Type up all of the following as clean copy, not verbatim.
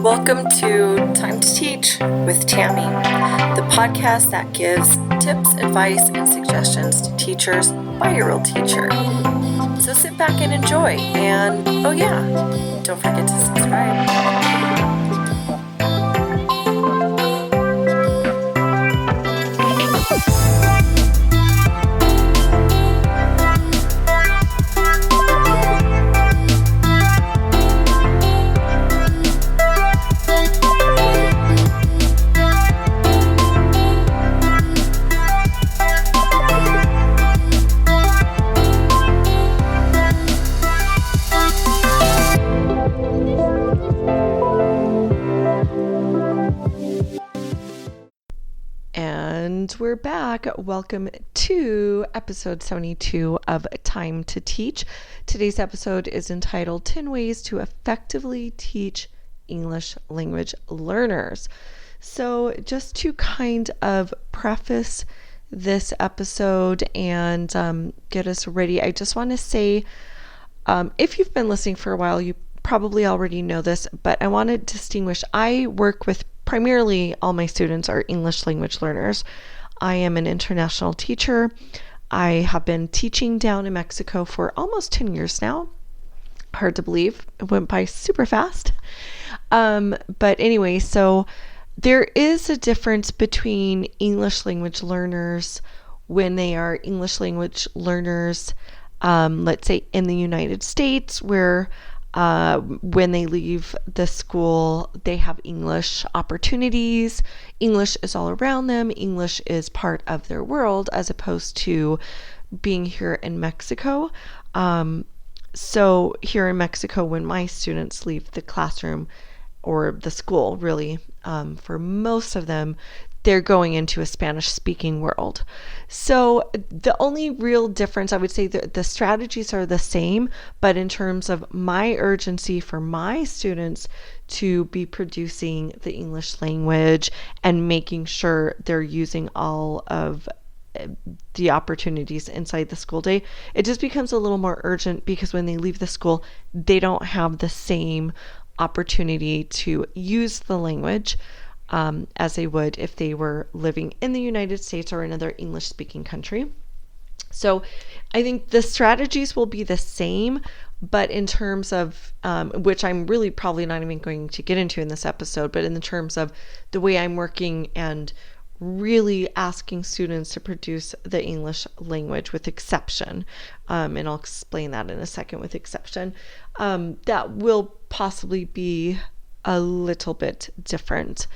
Welcome to Time to Teach with Tammy, the podcast that gives tips, advice, and suggestions to teachers by a real teacher. So sit back and enjoy. And oh yeah, don't forget to subscribe. And we're back. Welcome to episode 72 of Time to Teach. Today's episode is entitled 10 Ways to Effectively Teach English Language Learners. So just to kind of preface this episode and get us ready, I just want to say, if you've been listening for a while, you probably already know this, but I want to distinguish. I work with primarily all my students are English language learners. I am an international teacher. I have been teaching down in Mexico for almost 10 years now. Hard to believe. It went by super fast. But anyway, so there is a difference between English language learners when they are English language learners, let's say in the United States, where when they leave the school, they have English opportunities. English is all around them. English is part of their world, as opposed to being here in Mexico. So here in Mexico, when my students leave the classroom or the school, really, for most of them, they're going into a Spanish-speaking world. So the only real difference, I would say that the strategies are the same, but in terms of my urgency for my students to be producing the English language and making sure they're using all of the opportunities inside the school day, it just becomes a little more urgent because when they leave the school, they don't have the same opportunity to use the language as they would if they were living in the United States or another English-speaking country. So I think the strategies will be the same, but in terms of, which I'm really probably not even going to get into in this episode, but in the terms of the way I'm working and really asking students to produce the English language with exception, and I'll explain that in a second with exception, that will possibly be a little bit different.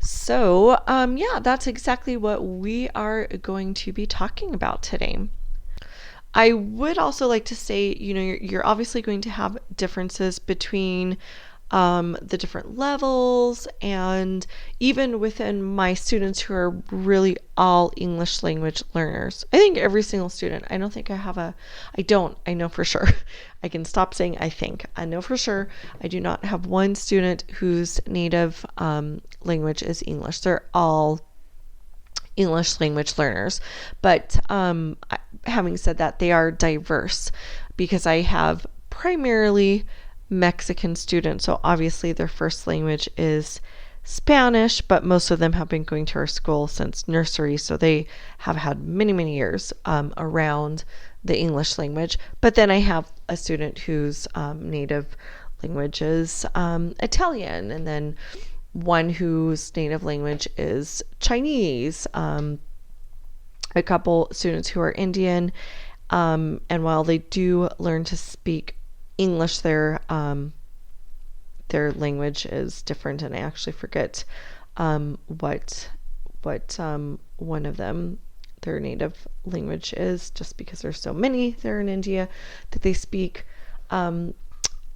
So, yeah, that's exactly what we are going to be talking about today. I would also like to say, you're obviously going to have differences between the different levels, and even within my students who are really all English language learners. I think every single student, I know for sure. I can stop saying I think. I know for sure I do not have one student whose native language is English. They're all English language learners. But having said that, they are diverse because I have primarily Mexican students. So obviously their first language is Spanish, but most of them have been going to our school since nursery. So they have had many, many years around the English language. But then I have a student whose native language is Italian, and then one whose native language is Chinese, a couple students who are Indian, and while they do learn to speak English, their language is different, and I actually forget what one of them, their native language is, just because there's so many there in India that they speak.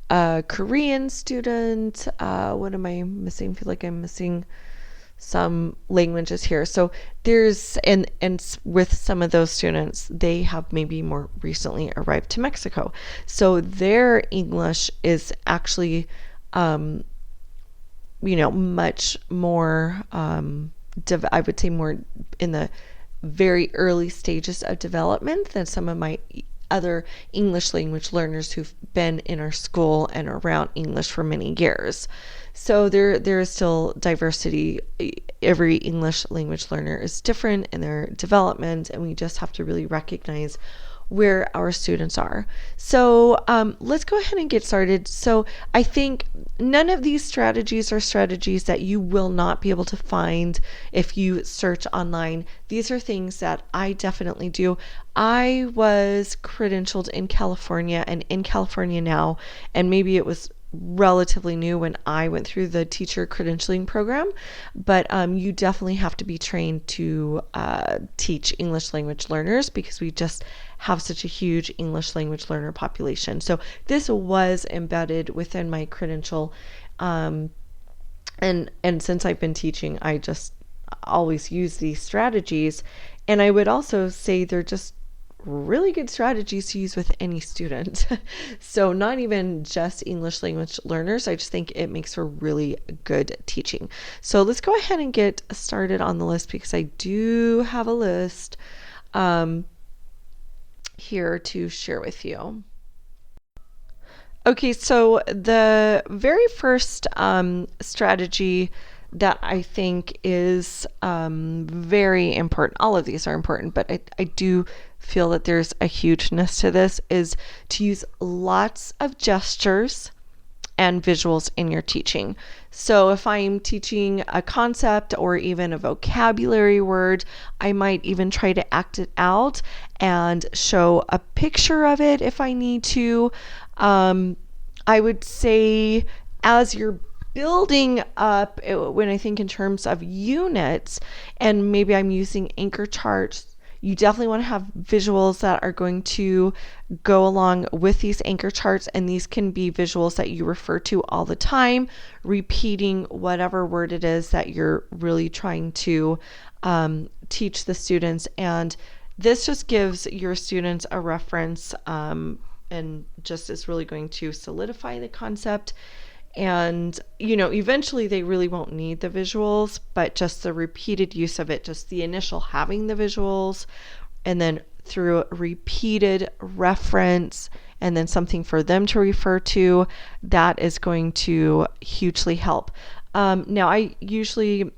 A Korean student, what am I missing? I feel like I'm missing some languages here. So there's, and with some of those students, they have maybe more recently arrived to Mexico. So their English is actually, much more, I would say more in the very early stages of development than some of my other English language learners who've been in our school and around English for many years. So there is still diversity. Every English language learner is different in their development, and we just have to really recognize where our students are. So let's go ahead and get started. So I think none of these strategies are strategies that you will not be able to find if you search online. These are things that I definitely do. I was credentialed in California and in California now, and maybe it was relatively new when I went through the teacher credentialing program, but you definitely have to be trained to teach English language learners because we just have such a huge English language learner population. So this was embedded within my credential, and since I've been teaching, I just always use these strategies, and I would also say they're just really good strategies to use with any student. So not even just English language learners. I just think it makes for really good teaching. So let's go ahead and get started on the list because I do have a list here to share with you. Okay, so the very first strategy that I think is very important, all of these are important, but I do feel that there's a hugeness to this, is to use lots of gestures and visuals in your teaching. So if I'm teaching a concept or even a vocabulary word, I might even try to act it out and show a picture of it if I need to. I would say as you're building up, when I think in terms of units, and maybe I'm using anchor charts, you definitely want to have visuals that are going to go along with these anchor charts, and these can be visuals that you refer to all the time, repeating whatever word it is that you're really trying to teach the students. And this just gives your students a reference, and just is really going to solidify the concept. And, eventually they really won't need the visuals, but just the repeated use of it, just the initial having the visuals, and then through repeated reference, and then something for them to refer to, that is going to hugely help. Now, I usually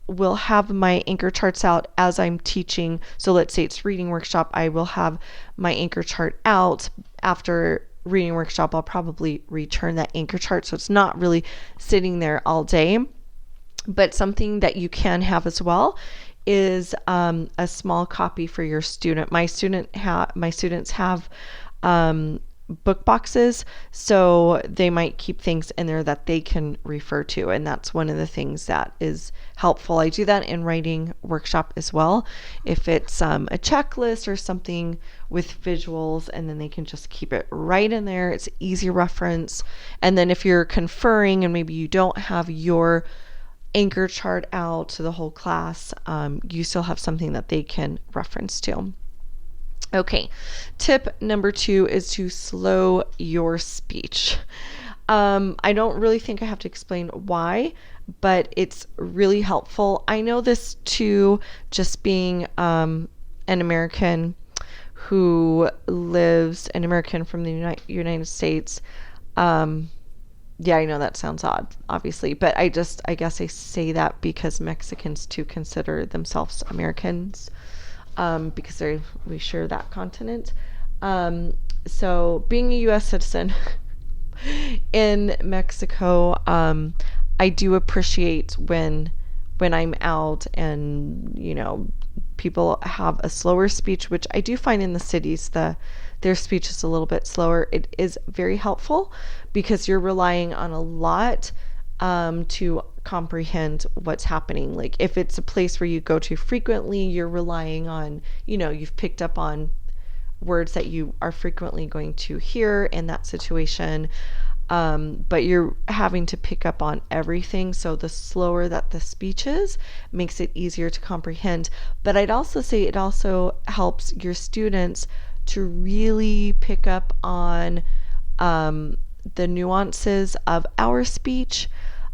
will have my anchor charts out as I'm teaching. So let's say it's reading workshop, I will have my anchor chart out. After reading workshop, I'll probably return that anchor chart, so it's not really sitting there all day. But something that you can have as well is a small copy for your student. My students have book boxes, so they might keep things in there that they can refer to, and that's one of the things that is helpful. I do that in writing workshop as well, if it's a checklist or something with visuals, and then they can just keep it right in there. It's easy reference. And then if you're conferring and maybe you don't have your anchor chart out to the whole class, you still have something that they can reference to. Okay, tip number 2 is to slow your speech. I don't really think I have to explain why, but it's really helpful. I know this too, just being an American who lives, an American from the United States. Yeah, I know that sounds odd, obviously, but I guess I say that because Mexicans too consider themselves Americans. Because we share that continent. So being a U.S. citizen in Mexico, I do appreciate when I'm out and, people have a slower speech, which I do find in the cities, their speech is a little bit slower. It is very helpful because you're relying on a lot to comprehend what's happening. Like if it's a place where you go to frequently, you're relying on, you've picked up on words that you are frequently going to hear in that situation, but you're having to pick up on everything. So the slower that the speech is makes it easier to comprehend. But I'd also say it also helps your students to really pick up on the nuances of our speech.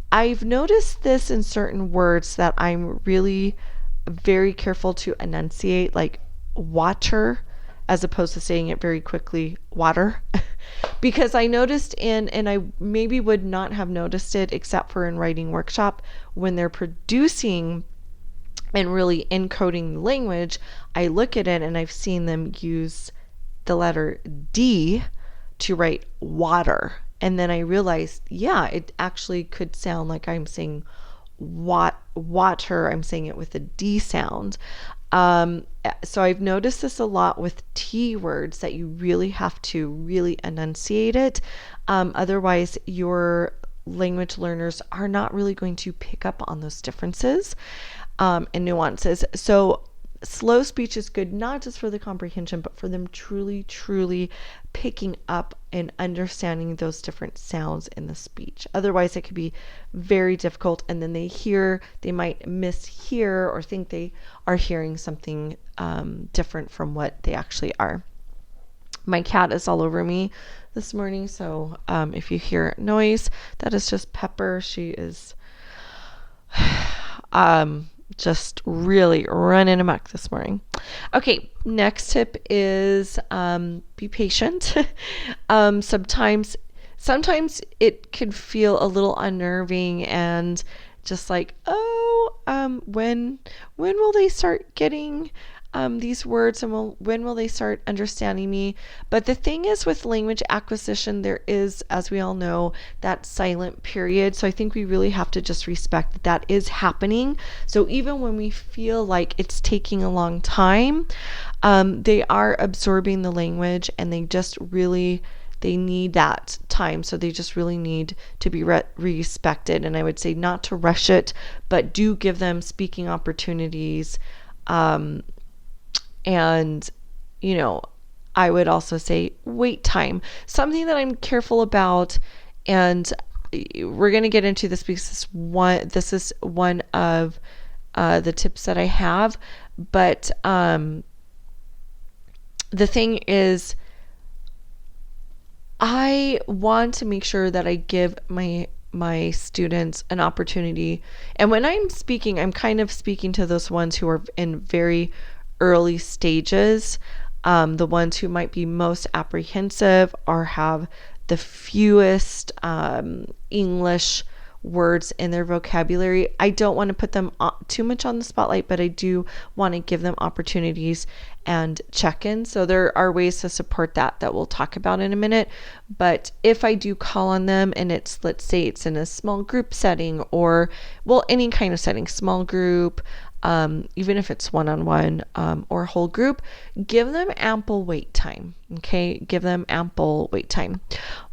I've noticed this in certain words that I'm really very careful to enunciate, like water as opposed to saying it very quickly, water. Because I noticed and I maybe would not have noticed it except for in writing workshop, when they're producing and really encoding the language, I look at it and I've seen them use the letter D to write water. And then I realized, yeah, it actually could sound like I'm saying water. I'm saying it with a D sound. So I've noticed this a lot with T words, that you really have to really enunciate it. Otherwise, your language learners are not really going to pick up on those differences and nuances. So slow speech is good, not just for the comprehension, but for them truly picking up and understanding those different sounds in the speech. Otherwise, it could be very difficult, and then they might mishear or think they are hearing something different from what they actually are. My cat is all over me this morning, so if you hear noise, that is just Pepper. She is just really running amok this morning. Okay, next tip is be patient. Sometimes it could feel a little unnerving and just like, when will they start getting these words, and when will they start understanding me? But the thing is, with language acquisition, there is, as we all know, that silent period. So I think we really have to just respect that that is happening. So even when we feel like it's taking a long time, they are absorbing the language, and they need that time. So they just really need to be respected. And I would say not to rush it, but do give them speaking opportunities. And, I would also say wait time. Something that I'm careful about, and we're going to get into this because this is one of the tips that I have. But the thing is, I want to make sure that I give my students an opportunity. And when I'm speaking, I'm kind of speaking to those ones who are in very early stages, the ones who might be most apprehensive or have the fewest English words in their vocabulary. I don't want to put them too much on the spotlight, but I do want to give them opportunities and check-ins. So there are ways to support that we'll talk about in a minute. But if I do call on them, and let's say it's in a small group setting, or any kind of setting, small group, even if it's one-on-one or whole group, give them ample wait time. Okay, give them ample wait time.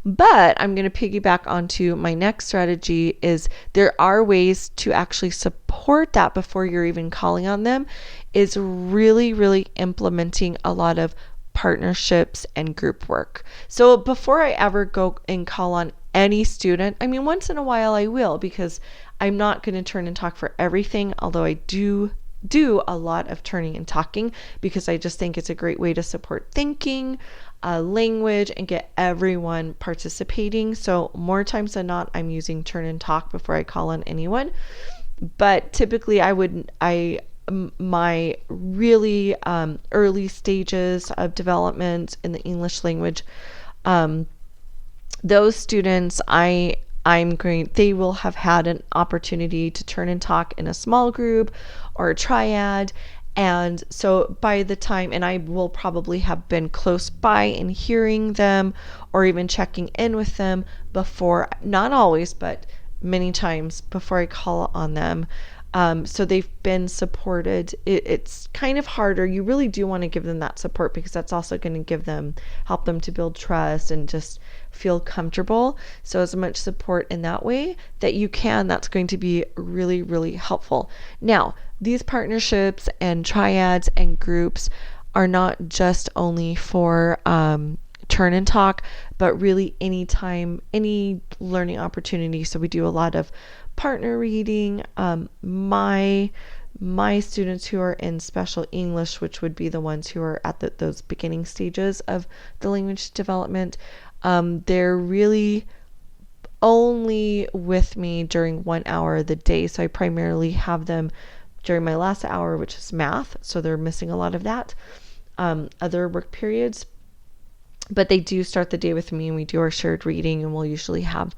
But I'm going to piggyback onto my next strategy. Is there are ways to actually support that before you're even calling on them, is really implementing a lot of partnerships and group work. So before I ever go and call on any student, I mean, once in a while I will, because I'm not going to turn and talk for everything, although I do a lot of turning and talking, because I just think it's a great way to support thinking, language, and get everyone participating. So more times than not, I'm using turn and talk before I call on anyone. But typically my really early stages of development in the English language, those students, they will have had an opportunity to turn and talk in a small group or a triad. And so by the time, and I will probably have been close by and hearing them or even checking in with them before, not always, but many times before I call on them. So they've been supported. It's kind of harder. You really do want to give them that support, because that's also going to help them to build trust and just feel comfortable. So as much support in that way that you can, that's going to be really helpful. Now, these partnerships and triads and groups are not just only for turn and talk, but really any learning opportunity. So we do a lot of partner reading. My students who are in special English, which would be the ones who are at those beginning stages of the language development, they're really only with me during 1 hour of the day. So I primarily have them during my last hour, which is math. So they're missing a lot of that. other work periods. But they do start the day with me, and we do our shared reading, and we'll usually have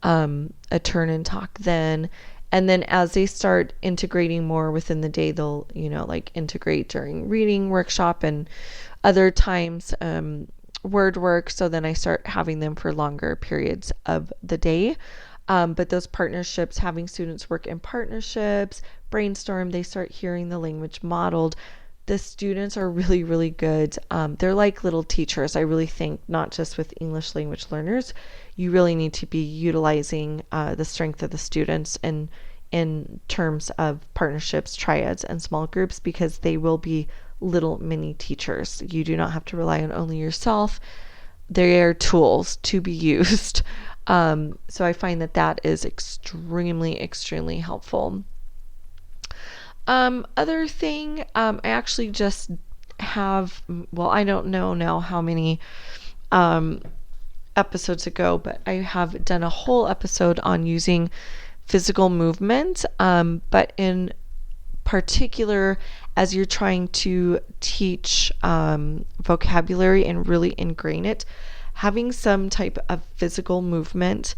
a turn and talk then. And then as they start integrating more within the day, they'll, like integrate during reading workshop and other times word work. So then I start having them for longer periods of the day. But those partnerships, having students work in partnerships, brainstorm, they start hearing the language modeled. The students are really, really good. They're like little teachers. I really think not just with English language learners, you really need to be utilizing the strength of the students and in terms of partnerships, triads, and small groups, because they will be little mini teachers. You do not have to rely on only yourself. They are tools to be used. So I find that is extremely, extremely helpful. Other thing, I actually just have, well, I don't know now how many episodes ago, but I have done a whole episode on using physical movement, but in particular, as you're trying to teach vocabulary and really ingrain it, having some type of physical movement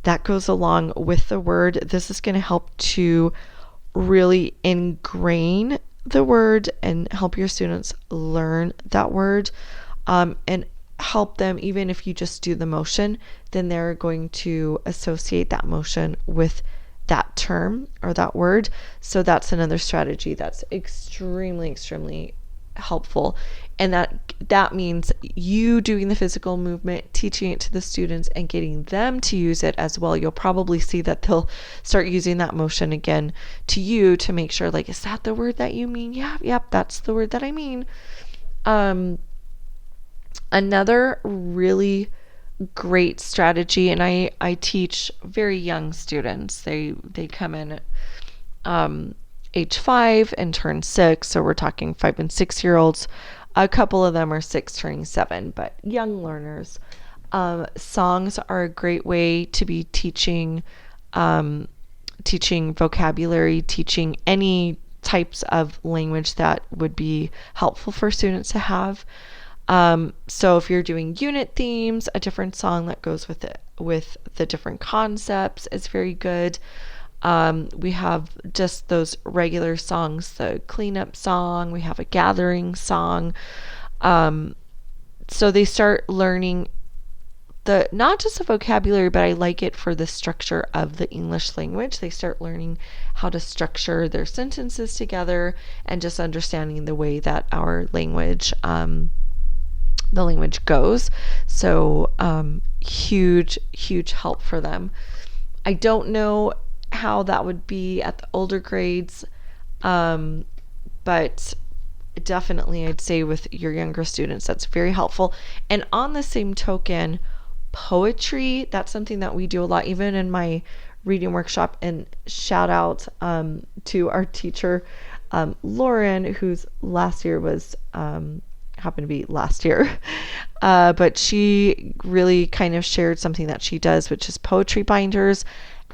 that goes along with the word, this is going to help to really ingrain the word and help your students learn that word, and help them, even if you just do the motion, then they're going to associate that motion with that term or that word. So that's another strategy that's extremely, extremely helpful. And that means you doing the physical movement, teaching it to the students, and getting them to use it as well. You'll probably see that they'll start using that motion again to you to make sure, like, is that the word that you mean? Yeah, yep, that's the word that I mean. Another really great strategy, and I teach very young students. They come in age 5 and turn 6, so we're talking 5 and 6 year olds. A couple of them are 6 turning 7, but young learners. Songs are a great way to be teaching vocabulary, teaching any types of language that would be helpful for students to have. So if you're doing unit themes, a different song that goes with it, with the different concepts, is very good. We have just those regular songs, the cleanup song, we have a gathering song. So they start learning not just the vocabulary, but I like it for the structure of the English language. They start learning how to structure their sentences together and just understanding the way that our language, the language goes. So huge, huge help for them. I don't know how that would be at the older grades, but definitely I'd say with your younger students, that's very helpful. And on the same token, poetry, that's something that we do a lot, even in my reading workshop. And shout out to our teacher, Lauren, whose last year was happened to be last year, but she really kind of shared something that she does, which is poetry binders,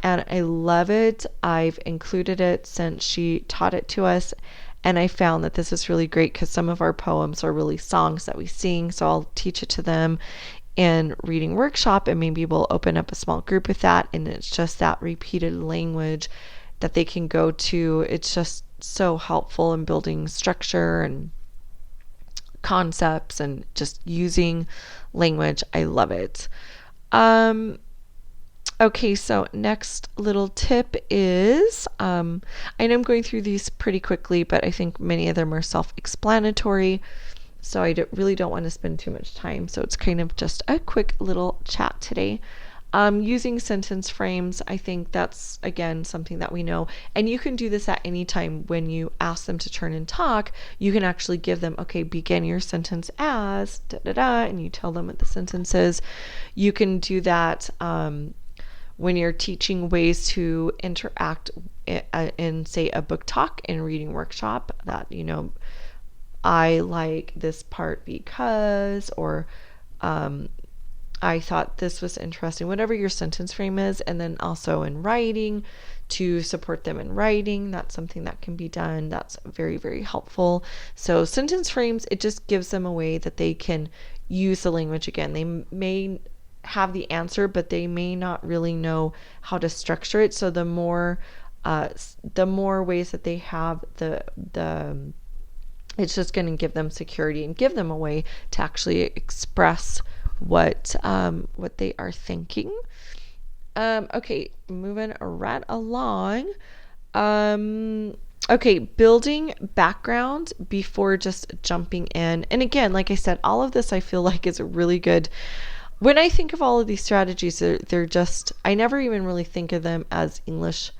and I love it. I've included it since she taught it to us, and I found that this is really great because some of our poems are really songs that we sing, so I'll teach it to them in reading workshop, and maybe we'll open up a small group with that, and it's just that repeated language that they can go to. It's just so helpful in building structure and concepts and just using language. I love it. Okay, so next little tip is, I know I'm going through these pretty quickly, but I think many of them are self-explanatory, so I really don't want to spend too much time. So it's kind of just a quick little chat today. Using sentence frames, I think that's, again, something that we know. And you can do this at any time when you ask them to turn and talk. You can actually give them, okay, begin your sentence as da-da-da, and you tell them what the sentence is. You can do that when you're teaching ways to interact in, say, a book talk and reading workshop, that, I like this part because, or I thought this was interesting, whatever your sentence frame is, and then also in writing, to support them in writing. That's something that can be done. That's very, very helpful. So sentence frames, it just gives them a way that they can use the language again. They may have the answer, but they may not really know how to structure it. So the more ways that they have, the it's just going to give them security and give them a way to actually express what they are thinking. Okay, moving right along. Okay, building background before just jumping in. And again, like I said, all of this I feel like is really good. When I think of all of these strategies, they're just, I never even really think of them as English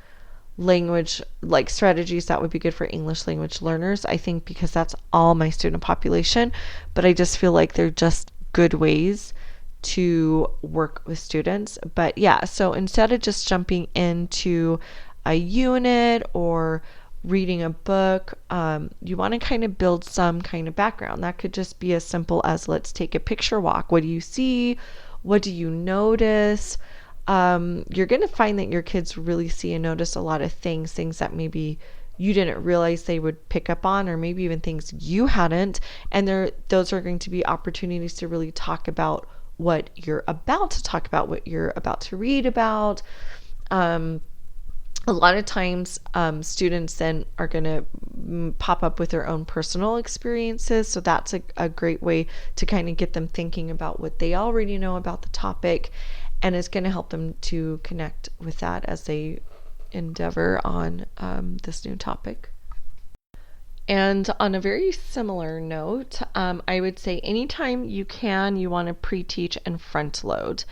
language, like strategies that would be good for English language learners. I think because that's all my student population, but I just feel like they're just good ways to work with students. But yeah, so instead of just jumping into a unit or reading a book, you want to kind of build some kind of background. That could just be as simple as, let's take a picture walk. What do you see? What do you notice? You're going to find that your kids really see and notice a lot of things that maybe you didn't realize they would pick up on, or maybe even things you hadn't. And those are going to be opportunities to really talk about what you're about to talk about, what you're about to read about. A lot of times students then are going to pop up with their own personal experiences. So that's a great way to kind of get them thinking about what they already know about the topic. And it's going to help them to connect with that as they endeavor on this new topic. And on a very similar note, I would say anytime you can, you want to pre-teach and front load.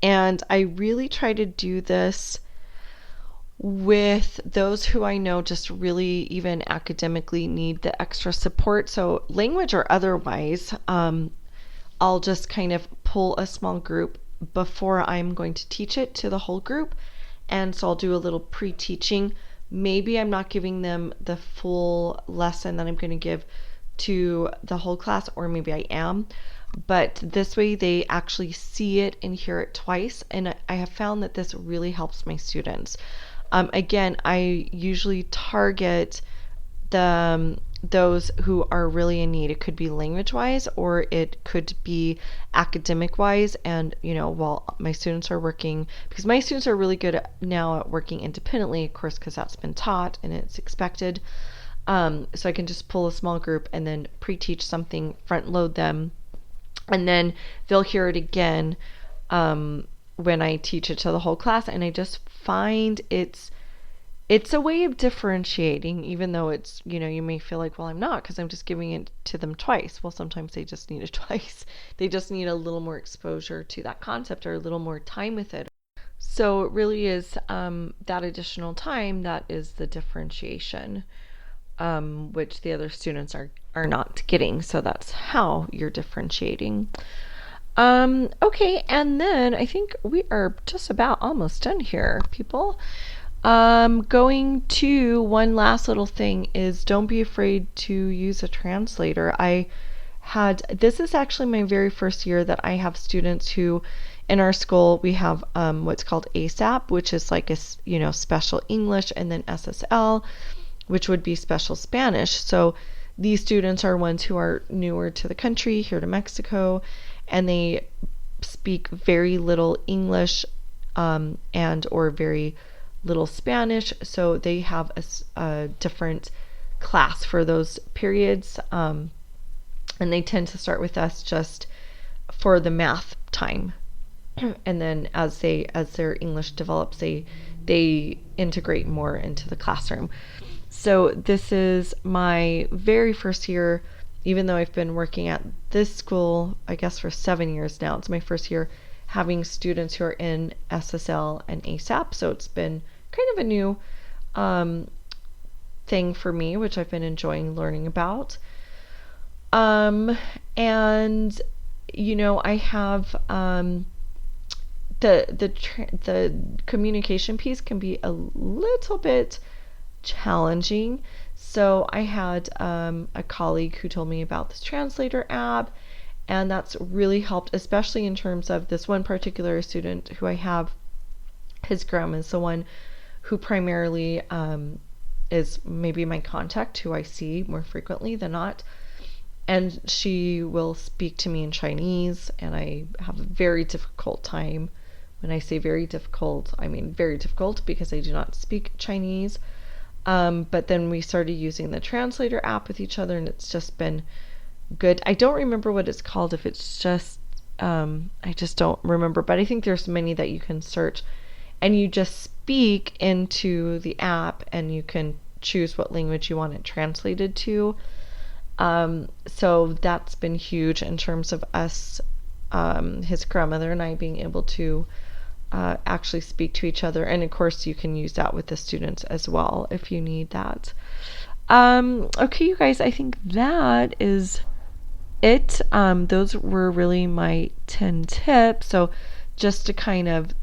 And I really try to do this with those who I know just really even academically need the extra support. So language or otherwise, I'll just kind of pull a small group before I'm going to teach it to the whole group. And so I'll do a little pre-teaching. Maybe I'm not giving them the full lesson that I'm going to give to the whole class, or maybe I am. But this way they actually see it and hear it twice. And I have found that this really helps my students. Again, I usually target those who are really in need. It could be language wise, or it could be academic wise. And while my students are working, because my students are really good now at working independently, of course, because that's been taught and it's expected. So I can just pull a small group and then pre-teach something, front load them, and then they'll hear it again when I teach it to the whole class. And I just find it's a way of differentiating, even though it's, you may feel like, well, I'm not, because I'm just giving it to them twice. Well, sometimes they just need it twice. They just need a little more exposure to that concept, or a little more time with it. So it really is that additional time that is the differentiation, which the other students are not getting. So that's how you're differentiating. Okay, and then I think we are just about almost done here, people. Going to one last little thing is, don't be afraid to use a translator. This is actually my very first year that I have students who, in our school, we have what's called ASAP, which is like a special English, and then SSL, which would be special Spanish. So these students are ones who are newer to the country, here to Mexico, and they speak very little English and or very little Spanish. So they have a different class for those periods, and they tend to start with us just for the math time. And then as their English develops, they integrate more into the classroom. So this is my very first year, even though I've been working at this school, I guess, for 7 years now. It's my first year having students who are in SSL and ASAP. So it's been kind of a new thing for me, which I've been enjoying learning about. And I have the communication piece can be a little bit challenging. So I had a colleague who told me about this translator app, And that's really helped, especially in terms of this one particular student who I have. His grandma is the one who primarily is maybe my contact, who I see more frequently than not. And she will speak to me in Chinese, and I have a very difficult time. When I say very difficult, I mean very difficult, because I do not speak Chinese. But then we started using the translator app with each other, and it's just been good. I don't remember what it's called, if it's just, I just don't remember, but I think there's many that you can search, and you just speak into the app, and you can choose what language you want it translated to. So that's been huge in terms of us, his grandmother and I, being able to actually speak to each other. And of course you can use that with the students as well if you need that. Okay, you guys, I think that is it. Those were really my 10 tips. So just to kind of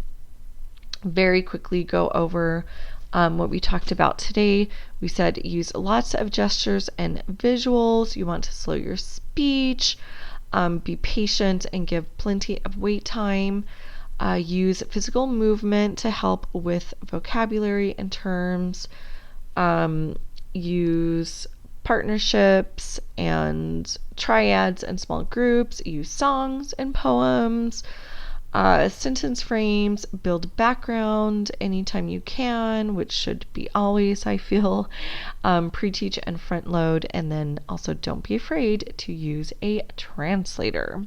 very quickly go over what we talked about today. We said use lots of gestures and visuals. You want to slow your speech, be patient, and give plenty of wait time. Use physical movement to help with vocabulary and terms. Use partnerships and triads and small groups. Use songs and poems. Sentence frames, build background anytime you can, which should be always, I feel. Pre-teach and front load, and then also don't be afraid to use a translator.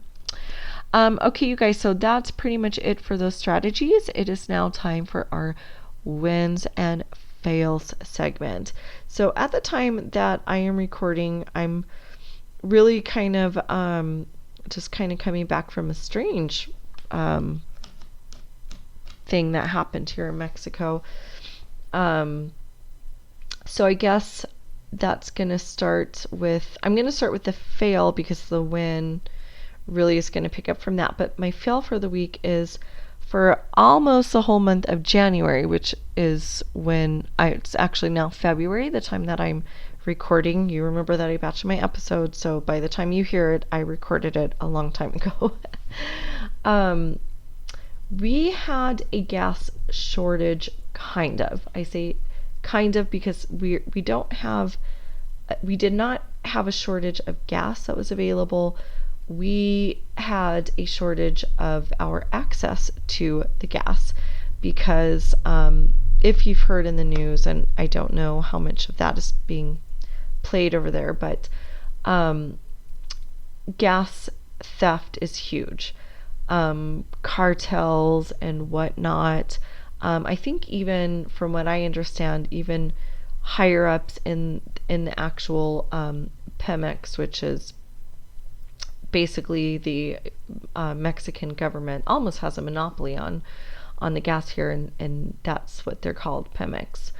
Okay, you guys, so that's pretty much it for those strategies. It is now time for our wins and fails segment. So at the time that I am recording, I'm really kind of just kind of coming back from a strange thing that happened here in Mexico. So I guess that's gonna start with, I'm gonna start with the fail, because the win really is gonna pick up from that. But my fail for the week is for almost the whole month of January, which is when it's actually now February, the time that I'm recording. You remember that I batched my episode, so by the time you hear it, I recorded it a long time ago. We had a gas shortage, kind of. I say kind of because we did not have a shortage of gas that was available. We had a shortage of our access to the gas, because if you've heard in the news, and I don't know how much of that is being played over there, but gas theft is huge. Cartels and whatnot. I think, even from what I understand, even higher ups in the actual Pemex, which is basically the Mexican government, almost has a monopoly on the gas here, and that's what they're called, Pemex.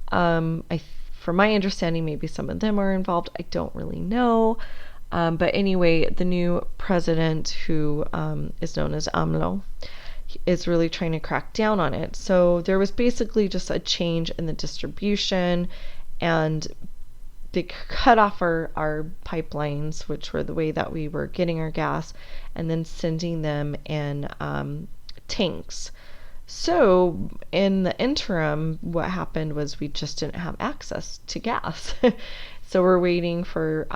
From my understanding, maybe some of them are involved. I don't really know. But anyway, the new president, who is known as AMLO, is really trying to crack down on it. So there was basically just a change in the distribution, and they cut off our pipelines, which were the way that we were getting our gas, and then sending them in tanks. So in the interim, what happened was we just didn't have access to gas. So we're waiting for,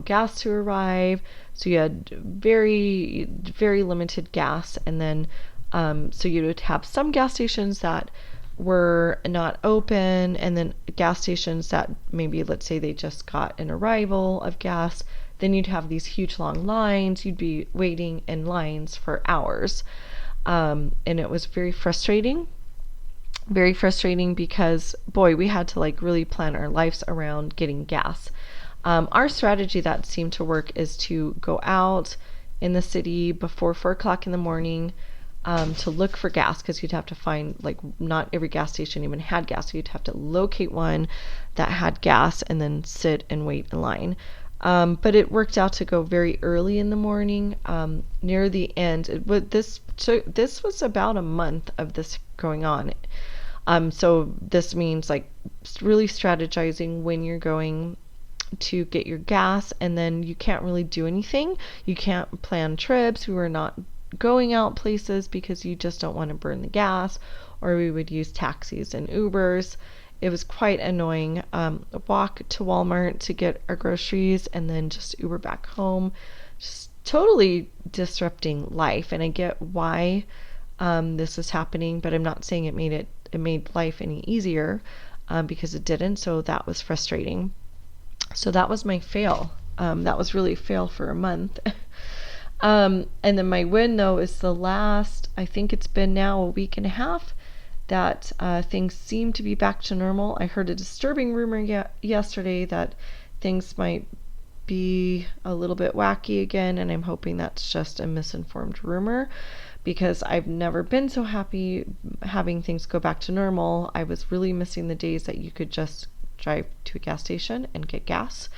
gas to arrive. So you had very, very limited gas. And then, so you would have some gas stations that were not open, and then gas stations that maybe, let's say they just got an arrival of gas. Then you'd have these huge long lines. You'd be waiting in lines for hours. And it was very frustrating because, boy, we had to really plan our lives around getting gas. Our strategy that seemed to work is to go out in the city before 4 o'clock in the morning to look for gas, because you'd have to find, not every gas station even had gas, so you'd have to locate one that had gas and then sit and wait in line. But it worked out to go very early in the morning. Near the end, this was about a month of this going on. So this means really strategizing when you're going to get your gas, and then you can't really do anything. You can't plan trips. We were not going out places because you just don't want to burn the gas, or we would use taxis and Ubers. It was quite annoying. Walk to Walmart to get our groceries and then just Uber back home. Just totally disrupting life. And I get why this is happening, but I'm not saying it made life any easier, because it didn't. So that was frustrating. So that was my fail. That was really a fail for a month. And then my win, though, is the last, I think it's been now a week and a half, that things seem to be back to normal. I heard a disturbing rumor yesterday that things might be a little bit wacky again, and I'm hoping that's just a misinformed rumor, because I've never been so happy having things go back to normal. I was really missing the days that you could just drive to a gas station and get gas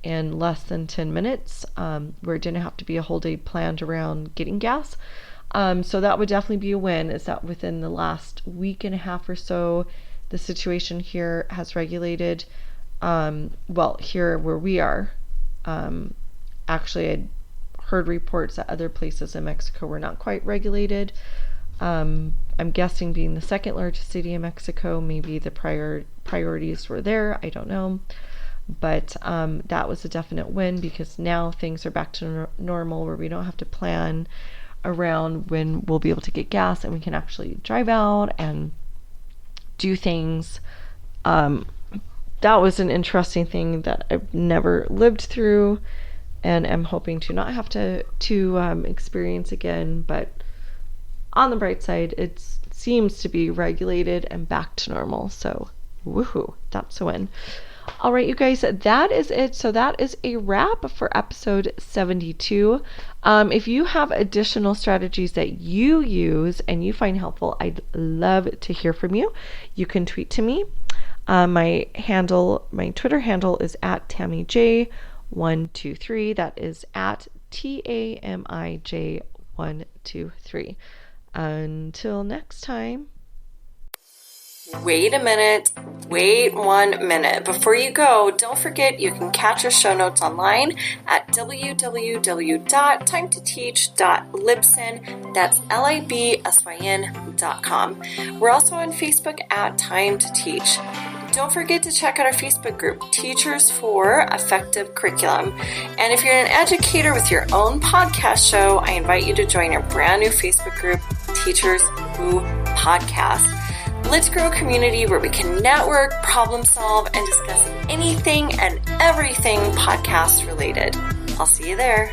in less than 10 minutes, where it didn't have to be a whole day planned around getting gas. So that would definitely be a win, is that within the last week and a half or so, the situation here has regulated. Well, here where we are, actually I'd heard reports that other places in Mexico were not quite regulated. I'm guessing, being the second largest city in Mexico, maybe the priorities were there. I don't know. But that was a definite win, because now things are back to normal, where we don't have to plan around when we'll be able to get gas, and we can actually drive out and do things. That was an interesting thing that I've never lived through, and I'm hoping to not have to experience again. But on the bright side, it seems to be regulated and back to normal. So woohoo, that's a win. All right, you guys, that is it. So that is a wrap for episode 72. If you have additional strategies that you use and you find helpful, I'd love to hear from you. You can tweet to me. My Twitter handle is at TammyJ123. That is at TAMIJ123. Until next time. Wait a minute. Wait 1 minute. Before you go, don't forget you can catch our show notes online at www.timetoteach.libsyn. That's LIBSYN.com. We're also on Facebook at Time to Teach. Don't forget to check out our Facebook group, Teachers for Effective Curriculum. And if you're an educator with your own podcast show, I invite you to join our brand new Facebook group, Teachers Who Podcast. Let's grow a community where we can network, problem solve, and discuss anything and everything podcast related. I'll see you there.